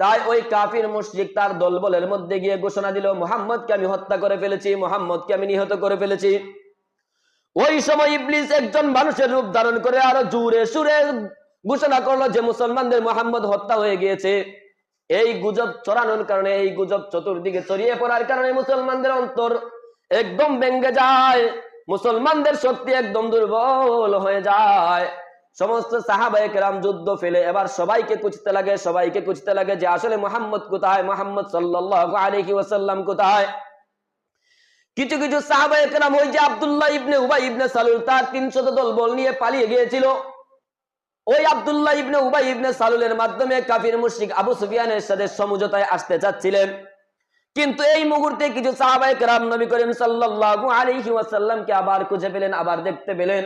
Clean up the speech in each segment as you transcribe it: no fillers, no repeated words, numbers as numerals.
তাই ওই কাফির মুশরিক তার দলবলের মধ্যে গিয়ে ঘোষণা দিল, মুহাম্মদকে আমি হত্যা করে ফেলেছি, মুহাম্মদকে আমি নিহত করে ফেলেছি। ওই সময় ইবলিস একজন মানুষের রূপ ধারণ করে আরো জোরে সুরে ঘোষণা করলো যে মুসলমানদের মুহাম্মদ হত্যা হয়ে গিয়েছে। এই গুজব ছড়ানোর কারণে, এই গুজব চতুর্দিকে ছড়িয়ে পড়ার কারণে মুসলমানদের অন্তর একদম ভেঙে যায়, মুসলমানদের শক্তি একদম দুর্বল হয়ে যায়। সমস্ত সাহাবায়ে কেরাম যুদ্ধ ফেলে এবার সবাইকে খুঁজতে লাগে যে আসলে মুহাম্মদ কোথায়, মুহাম্মদ সাল্লাল্লাহু আলাইহি ওয়াসাল্লাম কোথায়। কিছু কিছু সাহাবায়ে কেরাম ওই যে আব্দুল্লাহ ইবনে উবাই ইবনে সালুল তার 300 দলবল নিয়ে পালিয়ে গিয়েছিল, ওই আব্দুল্লাহ ইবনে উবাই ইবনে সালুলের মাধ্যমে কাফির মুশরিক আবু সুফিয়ানের সাথে সমঝোতায় আসতে চাচ্ছিলেন। কিন্তু এই মুহূর্তে কিছু সাহাবায়ে কেরাম নবী করিম সাল্লাল্লাহু আলাইহি ওয়াসাল্লামকে আবার খুঁজে পেলেন, আবার দেখতে পেলেন।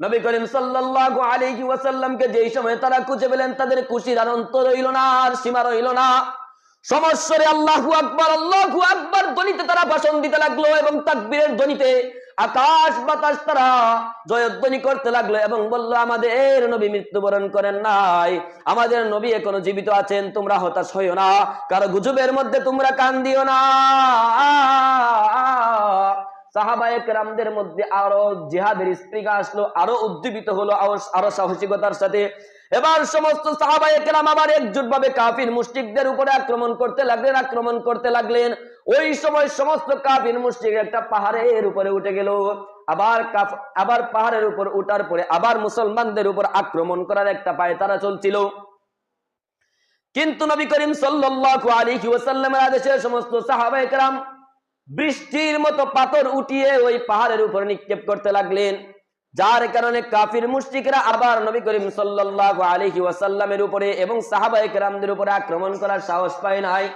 নবী করিম সাল্লাল্লাহু আলাইহি ওয়াসাল্লামকে যেই সময় তারা খুঁজে পেলেন, তাদের খুশির অন্ত রইল না, আর সীমা রইল না। সমস্বরে আল্লাহু আকবার ধ্বনিতে তারা ভাষণ দিতে লাগলো এবং তাকবীরের ধ্বনিতে আকাশ বাতাস তারা জয়ধ্বনি করতে লাগলো এবং বলল, আমাদের নবী মৃত্যুবরণ করেন নাই, আমাদের নবী এখনো জীবিত আছেন, তোমরা হতাশ হইও না, কারো গুজবের মধ্যে তোমরা কান দিও না। সাহাবায়ে কেরামদের মধ্যে আরো জিহাদের স্পৃহা আসলো, আরো উদ্দীপিত হলো, আরো সাহসিকতার সাথে এবার সমস্ত সাহাবায়ে কেরাম আবার একজোট ভাবে কাফির মুশরিকদের উপরে আক্রমণ করতে লাগলেন। ওই সময় সমস্ত কাফির মুশরিক একটা পাহাড়ের উপরে উঠে গেল। আবার পাহাড়ের উপর উঠার পরে আবার মুসলমানদের উপর আক্রমণ করার একটা পায়তারা চলছিল। কিন্তু নবী করিম সাল্লাল্লাহু আলাইহি ওয়াসাল্লামের আদেশে সমস্ত সাহাবায়ে কেরাম বৃষ্টির মতো পাথর উঠিয়ে ওই পাহাড়ের উপর নিক্ষেপ করতে লাগলেন, যার কারণে কাফির মুশরিকরা আবার নবী করিম সাল্লাল্লাহু আলাইহি ওয়াসাল্লামের উপরে এবং সাহাবায়ে কেরামদের উপরে আক্রমণ করার সাহস পায় নাই।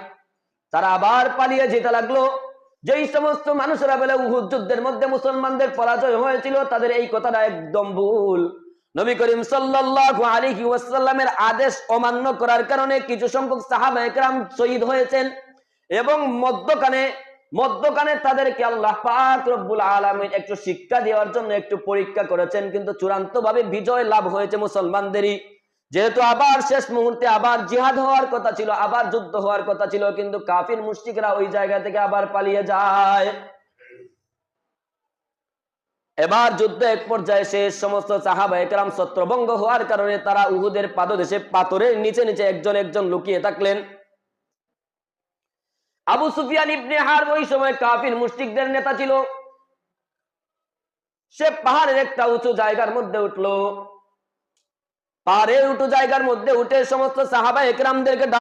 তারা আবার পালিয়ে যেতে লাগলো। যেই সমস্ত মানুষেরা বলে উহুদ যুদ্ধের মধ্যে মুসলমানদের পরাজয় হয়েছিল, তাদের এই কথাটা একদম ভুল। নবী করিম সাল্লাল্লাহু আলাইহি ওয়াসাল্লামের আদেশ অমান্য করার কারণে কিছু সংখ্যক সাহাবায়ে কেরাম শহীদ হয়েছেন এবং মধ্যখানে তাদেরকে আল্লাহ পাক রব্বুল আলামিন একটু শিক্ষা দেওয়ার জন্য একটু পরীক্ষা করেছেন, কিন্তু চূড়ান্তভাবে বিজয় লাভ হয়েছে মুসলমানদেরই। যেহেতু আবার শেষ মুহূর্তে আবার জিহাদ হওয়ার কথা ছিল, আবার যুদ্ধ হওয়ার কথা ছিল, কিন্তু কাফির মুশরিকরা ওই জায়গা থেকে আবার পালিয়ে যায়। এবার যুদ্ধ এক পর্যায়ে শেষ, সমস্ত সাহাবায়ে কেরাম ছত্রভঙ্গ হওয়ার কারণে তারা উহুদের পাদদেশে পাথরের নিচে নিচে একজন লুকিয়ে থাকলেন। আবু সুফিয়ান ইবনে হারব ওই সময় কাফির মুশরিকদের নেতা ছিল। সে পাহাড়ের একটা উঁচু জায়গার মধ্যে উঠলো, পাহাড়ের উঁচু জায়গার মধ্যে উঠে সমস্ত সাহাবায়ে কেরামদেরকে